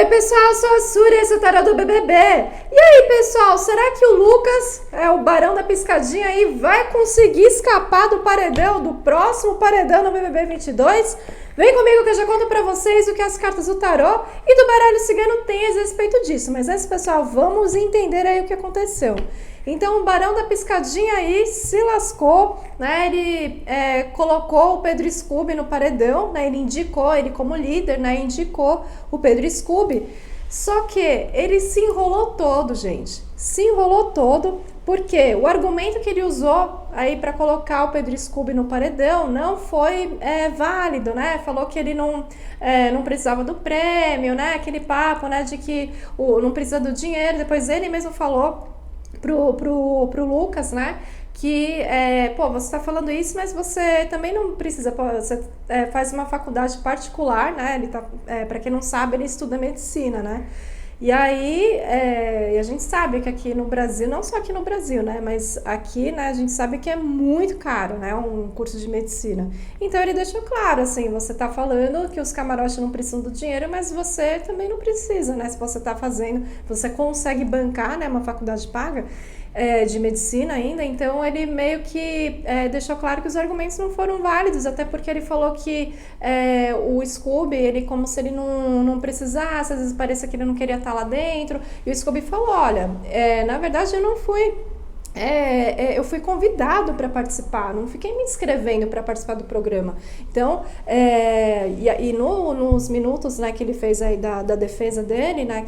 Pessoal, sou a Suri, esse é o Tarô do BBB. E aí, pessoal, será que o Lucas, o Barão da Piscadinha aí, vai conseguir escapar do paredão, do próximo paredão no BBB 22? Vem comigo que eu já conto pra vocês o que as cartas do tarô e do baralho cigano têm a respeito disso. Mas antes, pessoal, vamos entender aí o que aconteceu. Então, o Barão da Piscadinha aí se lascou, né? Ele colocou o Pedro Scooby no paredão, né? Ele indicou ele como líder, né? Indicou o Pedro Scooby. Só que ele se enrolou todo, gente. Se enrolou todo, porque o argumento que ele usou aí para colocar o Pedro Scooby no paredão não foi válido, né? Falou que ele não precisava do prêmio, né? Aquele papo, né? De que não precisa do dinheiro. Depois ele mesmo falou pro Lucas, né? Que, você tá falando isso, mas você também não precisa, você faz uma faculdade particular, né? Ele tá, para quem não sabe, ele estuda medicina, né? E aí, a gente sabe que aqui no Brasil, não só aqui no Brasil, né? Mas aqui, né, a gente sabe que é muito caro, né? Um curso de medicina. Então, ele deixou claro, assim, você tá falando que os camarotes não precisam do dinheiro, mas você também não precisa, né? Se você tá fazendo, você consegue bancar, né, uma faculdade paga, de medicina ainda, então ele meio que deixou claro que os argumentos não foram válidos, até porque ele falou que o Scooby, ele como se ele não precisasse, às vezes parecia que ele não queria estar lá dentro, e o Scooby falou, olha, na verdade eu não fui eu fui convidado para participar, não fiquei me inscrevendo para participar do programa. Então, nos minutos, né, que ele fez aí da defesa dele, né,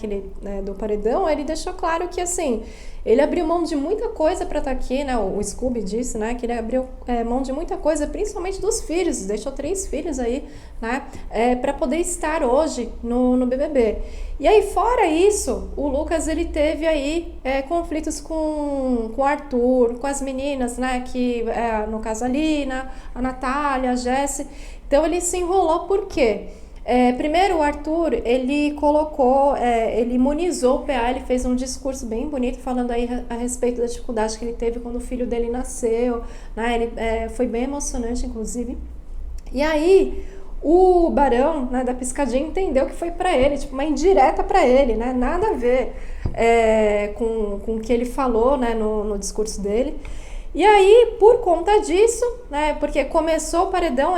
do paredão, ele deixou claro que, assim, ele abriu mão de muita coisa para estar aqui, né, o Scooby disse, né, que ele abriu mão de muita coisa, principalmente dos filhos, deixou 3 filhos aí, né, para poder estar hoje no BBB. E aí, fora isso, o Lucas, ele teve aí conflitos com o Arthur, com as meninas, né, que, no caso a Lina, a Natália, a Jessi. Então, ele se enrolou por quê? Primeiro, o Arthur, ele colocou, ele imunizou o PA, ele fez um discurso bem bonito, falando aí a respeito da dificuldade que ele teve quando o filho dele nasceu, né, foi bem emocionante, inclusive. E aí, o Barão, né, da Piscadinha entendeu que foi pra ele, tipo, uma indireta pra ele, né, nada a ver com o que ele falou, né, no discurso dele. E aí, por conta disso, né, porque começou o paredão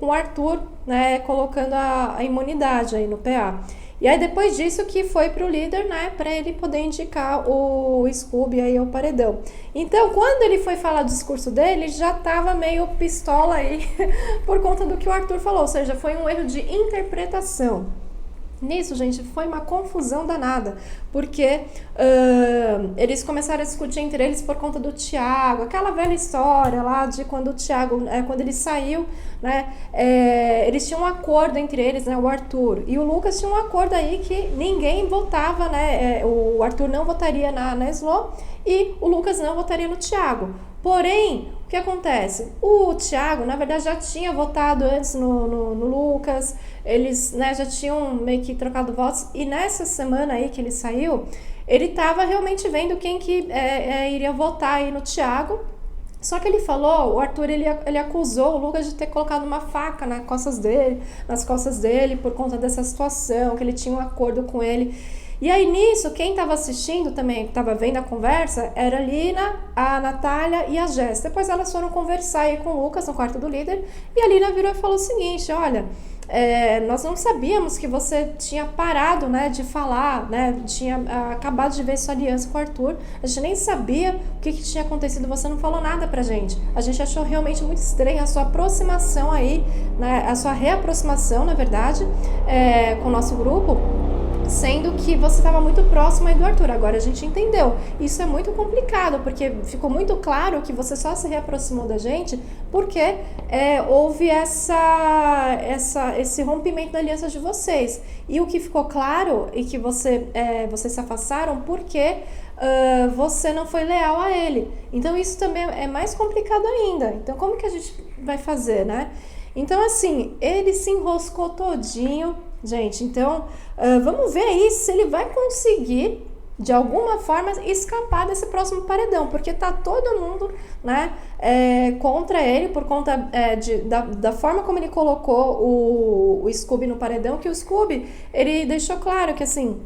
com o Arthur, né, colocando a imunidade aí no PA. E aí, depois disso, que foi pro líder, né, para ele poder indicar o Scooby aí ao paredão. Então, quando ele foi falar o discurso dele, já tava meio pistola aí por conta do que o Arthur falou, ou seja, foi um erro de interpretação. Nisso, gente, foi uma confusão danada, porque eles começaram a discutir entre eles por conta do Thiago, aquela velha história lá de quando o Thiago, quando ele saiu, né, eles tinham um acordo entre eles, né, o Arthur e o Lucas tinham um acordo aí que ninguém votava, né, o Arthur não votaria na Slo e o Lucas não votaria no Thiago. Porém, o que acontece? O Thiago, na verdade, já tinha votado antes no Lucas, eles, né, já tinham meio que trocado votos, e nessa semana aí que ele saiu, ele estava realmente vendo quem que iria votar aí no Thiago. Só que ele falou, o Arthur, ele acusou o Lucas de ter colocado uma faca nas costas dele por conta dessa situação, que ele tinha um acordo com ele. E aí nisso, quem estava assistindo também, estava vendo a conversa, era a Lina, a Natália e a Jess. Depois elas foram conversar aí com o Lucas no quarto do líder, e a Lina virou e falou o seguinte, olha, nós não sabíamos que você tinha parado, né, de falar, né, tinha acabado de ver sua aliança com o Arthur, a gente nem sabia o que tinha acontecido, você não falou nada pra gente, a gente achou realmente muito estranha a sua aproximação aí, né, a sua reaproximação, na verdade, com o nosso grupo, sendo que você estava muito próximo aí do Arthur. Agora a gente entendeu. Isso é muito complicado, porque ficou muito claro que você só se reaproximou da gente porque houve esse rompimento da aliança de vocês. E o que ficou claro e que vocês se afastaram porque você não foi leal a ele. Então isso também é mais complicado ainda. Então como que a gente vai fazer, né? Então assim, ele se enroscou todinho. Gente, então, vamos ver aí se ele vai conseguir de alguma forma, escapar desse próximo paredão, porque tá todo mundo, né, contra ele, por conta da forma como ele colocou o Scooby no paredão, que o Scooby, ele deixou claro que, assim,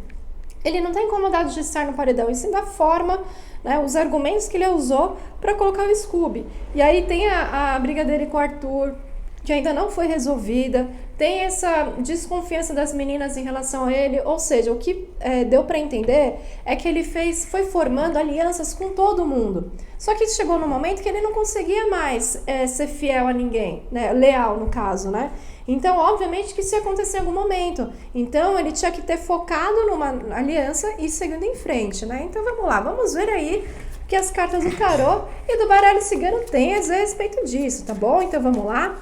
ele não tá incomodado de estar no paredão, e sim da forma, né, os argumentos que ele usou para colocar o Scooby. E aí tem a briga dele com o Arthur, que ainda não foi resolvida, tem essa desconfiança das meninas em relação a ele, ou seja, o que deu para entender é que ele foi formando alianças com todo mundo. Só que chegou no momento que ele não conseguia mais ser fiel a ninguém, né? Leal no caso, né? Então, obviamente que isso ia acontecer em algum momento. Então, ele tinha que ter focado numa aliança e seguindo em frente, né? Então, vamos lá, vamos ver aí o que as cartas do tarô e do baralho cigano têm a dizer a respeito disso, tá bom? Então, vamos lá.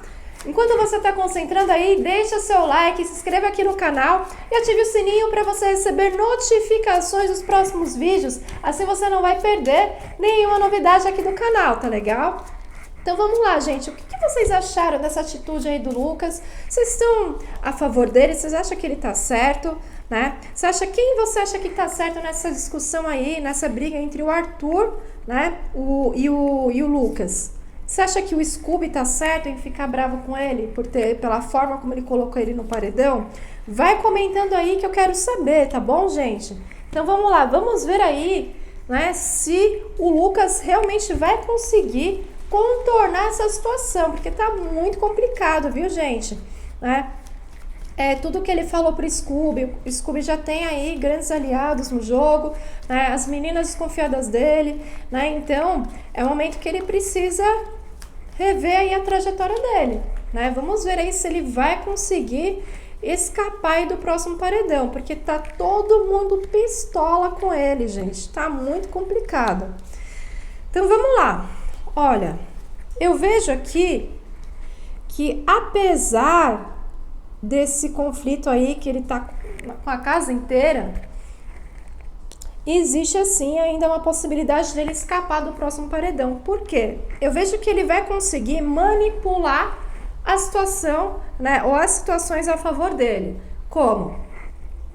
Enquanto você está concentrando aí, deixa seu like, se inscreva aqui no canal e ative o sininho para você receber notificações dos próximos vídeos. Assim você não vai perder nenhuma novidade aqui do canal, tá legal? Então vamos lá, gente. O que vocês acharam dessa atitude aí do Lucas? Vocês estão a favor dele? Vocês acham que ele tá certo, né? Quem você acha que tá certo nessa discussão aí, nessa briga entre o Arthur, né, e o Lucas? Você acha que o Scooby tá certo em ficar bravo com ele pela forma como ele colocou ele no paredão? Vai comentando aí que eu quero saber, tá bom, gente? Então vamos lá, vamos ver aí, né, se o Lucas realmente vai conseguir contornar essa situação, porque tá muito complicado, viu, gente? Né? Tudo que ele falou pro Scooby, o Scooby já tem aí grandes aliados no jogo, né? As meninas desconfiadas dele, né? Então, é o momento que ele precisa rever aí a trajetória dele, né? Vamos ver aí se ele vai conseguir escapar aí do próximo paredão, porque tá todo mundo pistola com ele, gente. Tá muito complicado. Então, vamos lá. Olha, eu vejo aqui que apesar desse conflito aí que ele tá com a casa inteira, existe assim ainda uma possibilidade dele escapar do próximo paredão. Por quê? Eu vejo que ele vai conseguir manipular a situação, né, ou as situações a favor dele. Como?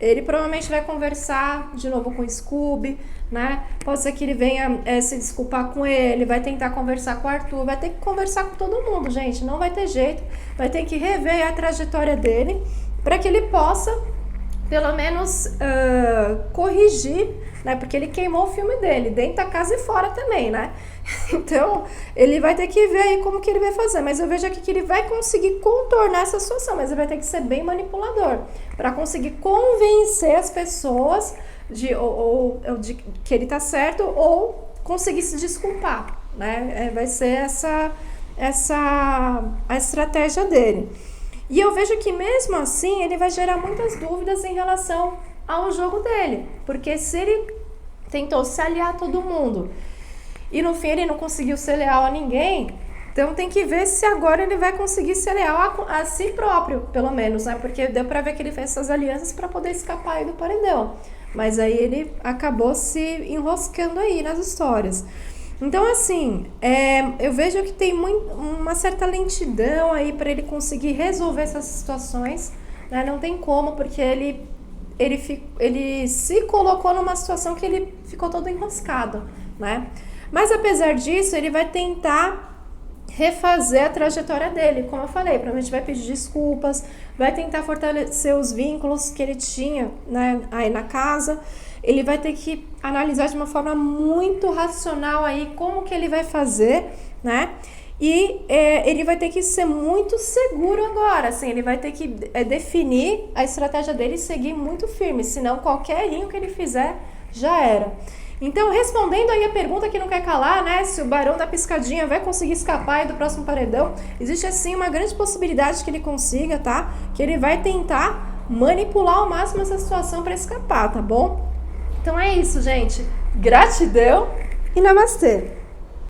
Ele provavelmente vai conversar de novo com o Scooby, né? Pode ser que ele venha se desculpar com ele, vai tentar conversar com o Arthur, vai ter que conversar com todo mundo, gente. Não vai ter jeito, vai ter que rever a trajetória dele para que ele possa, pelo menos, corrigir, né? Porque ele queimou o filme dele, dentro da casa e fora também, né? Então, ele vai ter que ver aí como que ele vai fazer. Mas eu vejo aqui que ele vai conseguir contornar essa situação, mas ele vai ter que ser bem manipulador para conseguir convencer as pessoas de que ele tá certo ou conseguir se desculpar, né? Vai ser a estratégia dele. E eu vejo que mesmo assim ele vai gerar muitas dúvidas em relação ao jogo dele, porque se ele tentou se aliar a todo mundo e no fim ele não conseguiu ser leal a ninguém, então tem que ver se agora ele vai conseguir ser leal a si próprio, pelo menos, né? Porque deu pra ver que ele fez essas alianças para poder escapar aí do paredão, mas aí ele acabou se enroscando aí nas histórias. Então, assim, eu vejo que tem uma certa lentidão aí para ele conseguir resolver essas situações, né? Não tem como, porque ele se colocou numa situação que ele ficou todo enroscado, né? Mas apesar disso, ele vai tentar refazer a trajetória dele, como eu falei, provavelmente vai pedir desculpas, vai tentar fortalecer os vínculos que ele tinha, né, aí na casa. Ele vai ter que analisar de uma forma muito racional aí como que ele vai fazer, né? E ele vai ter que ser muito seguro agora, assim, ele vai ter que definir a estratégia dele e seguir muito firme, senão qualquer errinho que ele fizer já era. Então, respondendo aí a pergunta que não quer calar, né, se o Barão da Piscadinha vai conseguir escapar aí do próximo paredão, existe assim uma grande possibilidade que ele consiga, tá? Que ele vai tentar manipular ao máximo essa situação para escapar, tá bom? Então é isso, gente. Gratidão e namastê!